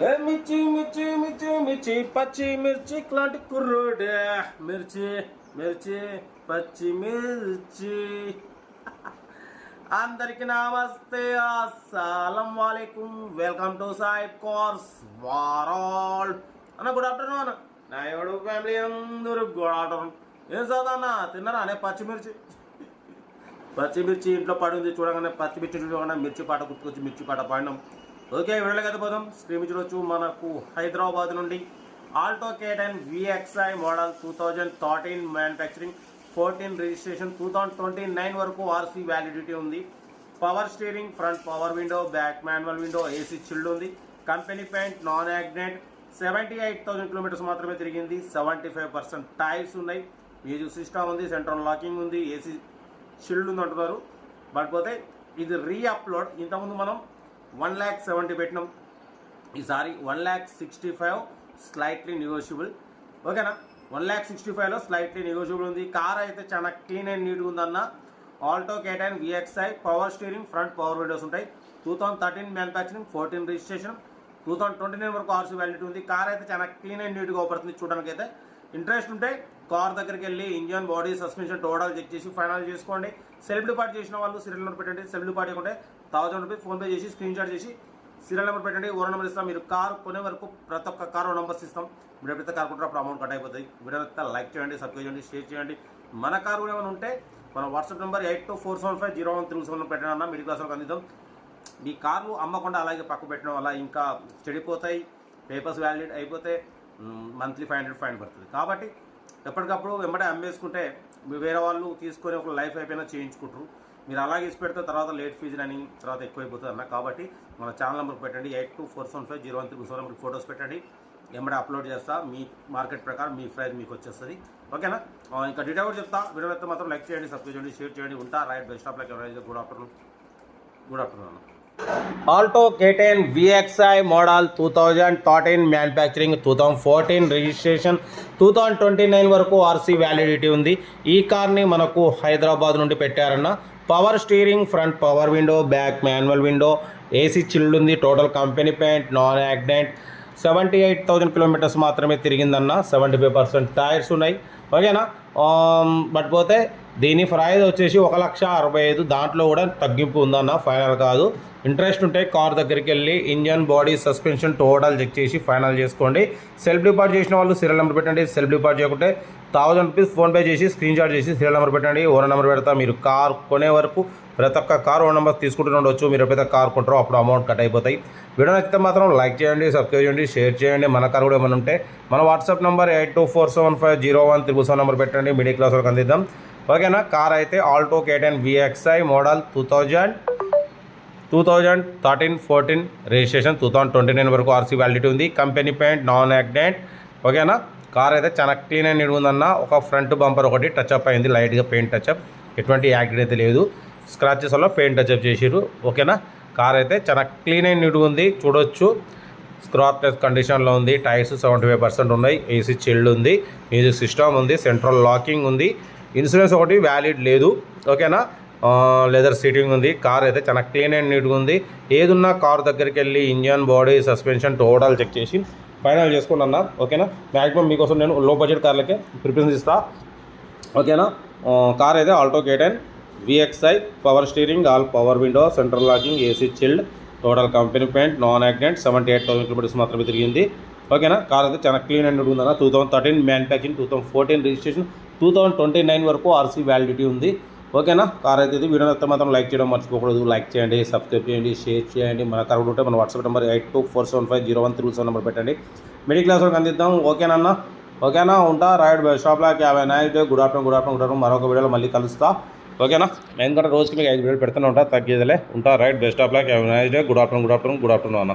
మిర్చి మిర్చి మిర్చి మిర్చి పచ్చి మిర్చి లాంటి కుర్రోడే మిర్చి మిర్చి పచ్చి మిర్చి. అందరికి నమస్తే, అస్సలం వాలేకుం. Welcome to Sai course world అన్న. గుడ్ ఆఫ్టర్నూన్ నా ఎవడు ఫ్యామిలీ అందరూ గుడ్ ఆఫ్టర్నూన్. ఏం చదువుతా తిన్నారా అనే పచ్చిమిర్చి పచ్చిమిర్చి ఇంట్లో పడింది చూడగానే పచ్చిమిర్చి చూడగానే మిర్చి పాట గుర్తుకొచ్చి మిర్చి పాట పాడినాం. ఓకే, వీళ్ళకైతే పోదాం. స్క్రీన్ చూడొచ్చు. మనకు హైదరాబాద్ నుండి Alto K10 VXi model 2013 manufacturing, 14 registration, 2029 వరకు ఆర్సీ వ్యాలిడిటీ ఉంది. Power steering, front power window, back manual window, AC chilled ఉంది. Company paint, non accident. 78,000 kilometres మాత్రమే తిరిగింది. 75% టైర్స్ ఉన్నాయి. మ్యూజిక్ సిస్టమ్ ఉంది, సెంట్రల్ లాకింగ్ ఉంది, ఏసీ చిల్డ్ ఉంది అంటున్నారు. బట్ పోతే ఇది రీ అప్లోడ్. ఇంతకుముందు మనం 1,70,000 పెట్టినాం. ఈసారి 1,65,000 స్లైట్లీ నెగోషియబుల్. ఓకేనా, 1,65,000లో స్లైట్లీ నెగోషియబుల్ ఉంది. కార్ అయితే చాలా క్లీన్ అండ్ నీట్గా ఉందన్న. Alto K10 VXi, power steering, front power Windows ఉంటాయి. 2013 మ్యానుఫ్యాక్చరింగ్, 14 రిజిస్ట్రేషన్, 2029 వరకు ఆర్సీ వ్యాలిడిటీ ఉంది. కార్ అయితే చాలా క్లీన్ అండ్ నీట్గా అవుపడుతుంది చూడడానికి. అయితే ఇంట్రెస్ట్ ఉంటే కార్ దగ్గరికి వెళ్ళి engine, body, suspension total check చేసి ఫైనల్ చేసుకోండి. సెల్ఫ్ డిపార్ట్ చేసిన వాళ్ళు సీరియల్ నెంబర్ పెట్టండి. సెల్ఫ్ డిపార్ట్ చేయకుంటే 1000 రూపీస్ ఫోన్పే చేసి స్క్రీన్ షాట్ చేసి సీరియల్ నెంబర్ పెట్టండి. ఓరో నెంబర్ ఇస్తాం. మీరు కార్ కొనే వరకు ప్రతి ఒక్క కార్ నెంబర్స్ ఇస్తాం. మీరు ఎప్పుడైతే కార్ కొంటారో అప్పుడు అమౌంట్ కట్ అయిపోతుంది. వీడియో లైక్ చేయండి, సబ్స్క్రైబ్ చేయండి, షేర్ చేయండి. మన కార్ కూడా ఏమైనా ఉంటే మన వాట్సాప్ నెంబర్ 8247501337 పెట్టండి అన్న. మిడిల్ క్లాస్ వాళ్ళకి అందిద్దాం. మీ కార్లు అమ్మకుండా అలాగే పక్క పెట్టడం వల్ల ఇంకా చెడిపోతాయి. పేపర్స్ వ్యాలిడ్ అయిపోతే మంత్లీ 500 ఫైన్ పడుతుంది. కాబట్టి ఎప్పటికప్పుడు వెంబడే అమ్మేసుకుంటే వేరే వాళ్ళు తీసుకొని ఒక లైఫ్ అయిపోయినా చేయించుకుంటారు. మీరు అలాగే ఇసి పెడితే తర్వాత లేట్ ఫీజు అని తర్వాత ఎక్కువైపోతుంది అన్న. కాబట్టి మన ఛానల్ నెంబర్ పెట్టండి. 8247501337 ఫొటోస్ పెట్టండి. వెంబడే అప్లోడ్ చేస్తా. మీ మార్కెట్ ప్రకారం మీ ప్రైస్ మీకు వచ్చేస్తుంది. ఓకేనా, ఇంకా డీటెయిల్ కూడా చెప్తా. వీడియో అయితే మాత్రం లైక్ చేయండి, సబ్స్క్రైబ్ చేయండి, షేర్ చేయండి. ఉంటా right best of like. Good afternoon. Good afternoon అన్న. Alto K10 VXi model 2013 manufacturing, 2014 registration, 2029 వరకు ఆర్సీ వ్యాలిడిటీ ఉంది. ఈ కార్ని మనకు హైదరాబాద్ నుండి పెట్టారన్న. Power steering, front power window, back manual window, AC chilled ఉంది. Total company paint, non accident. 78,000 kilometres మాత్రమే తిరిగిందన్న. 75% టైర్స్ ఉన్నాయి. ఓకేనా, బట్ పోతే దీని ప్రైస్ వచ్చేసి 1,65,000. దాంట్లో కూడా తగ్గింపు ఉందన్న, ఫైనల్ కాదు. ఇంట్రెస్ట్ ఉంటే కార్ దగ్గరికి వెళ్ళి engine, body, suspension total check చేసి ఫైనల్ చేసుకోండి. సెల్ఫ్ డిపార్ట్ చేసిన వాళ్ళు సీరియల్ నెంబర్ పెట్టండి. సెల్ఫ్ డిపార్ట్ చేయకుంటే 1000 రూపీస్ ఫోన్పే చేసి స్క్రీన్ షాట్ చేసి సీరియల్ నెంబర్ పెట్టండి. ఓనర్ నెంబర్ పెడతా. మీరు కార్ కొనే వరకు ప్రతి ఒక్క కార్ ఓనర్ నెంబర్ తీసుకుంటూ ఉండొచ్చు. మీరు ఎప్పుడైతే కార్ కొంటారో అప్పుడు అమౌంట్ కట్ అయిపోతాయి. వీడియో నచ్చితే మాత్రం లైక్ చేయండి, సబ్స్క్రైబ్ చేయండి, షేర్ చేయండి. మన కార్ కూడా ఏమైనా ఉంటే మన వాట్సాప్ నెంబర్ 8247501337 నెంబర్ పెట్టండి. మిడిల్ క్లాస్ వరకు అందిద్దాం. ఓకేనా, కార్ అయితే Alto K10 VXi model 2013-14 registration, 2029 వరకు ఆర్సీ వ్యాలిడిటీ ఉంది. Company paint, non accident. ఓకేనా, కార్ అయితే చాలా క్లీన్ అండ్ నీట్ ఉందన్న. ఒక ఫ్రంట్ బంపర్ ఒకటి టచ్అప్ అయింది, లైట్గా పెయింట్ టచ్అప్. ఎటువంటి యాక్సిడెంట్ అయితే లేదు. స్క్రాచెస్ వల్ల పెయింట్ టచ్అప్ చేసిరు. ఓకేనా, కార్ అయితే చాలా క్లీన్ అండ్ నీట్గా ఉంది. చూడొచ్చు, స్క్రాచ్లెస్ కండిషన్లో ఉంది. టైర్స్ 75% ఉన్నాయి. ఏసీ చిల్డ్ ఉంది. మ్యూజిక్ సిస్టమ్ ఉంది, సెంట్రల్ లాకింగ్ ఉంది. ఇన్సూరెన్స్ ఒకటి వ్యాలిడ్ లేదు. ఓకేనా, లెదర్ సీటింగ్ ఉంది. కార్ అయితే చాలా క్లీన్ అండ్ నీట్గా ఉంది. ఏదున్నా కార్ దగ్గరికి వెళ్ళి engine, body, suspension total check చేసి ఫైనల్ చేసుకోండి అన్న. ఓకేనా, మ్యాక్సిమం మీకోసం నేను లో బడ్జెట్ కార్లకే ప్రిఫరెన్స్ ఇస్తా. ఓకేనా, కార్ అయితే Alto K10 VXi, power steering, all power window, central locking, AC chilled, total company paint, non accident. 78,000 kilometres మాత్రమే తిరిగింది. ఓకేనా, కార్ అయితే చాలా క్లీన్ అండ్ నీట్గా ఉందన్న. 2013 మ్యానుఫ్యాక్చరింగ్, 2014 రిజిస్ట్రేషన్, 2029 వరకు ఆర్సీ వ్యాలిడిటీ ఉంది. ఓకేనా, కార్ అయితే ఇది. వీడియో అయితే మాత్రం లైక్ చేయడం మర్చిపోకూడదు. లైక్ చేయండి, సబ్స్క్రైబ్ చేయండి, షేర్ చేయండి. మన కార్ ఉంటే మన వాట్సాప్ నెంబర్ 8247501337 నెంబర్ పెట్టండి. మిడిల్ క్లాస్ వరకు అందిద్దాం. ఓకేనన్నా. ఓకేనా, ఉంటా right shop luck 50 night. Good afternoon. మరొక వీడియోలో మళ్ళీ కలుస్తా. ఓకేనా, ఎందుకంటే రోజుకి మీకు 5 వీడియోలు పెడుతూనే ఉంటా, తగ్గేదిలే. ఉంటా right best of luck 50 night. Good afternoon అన్న.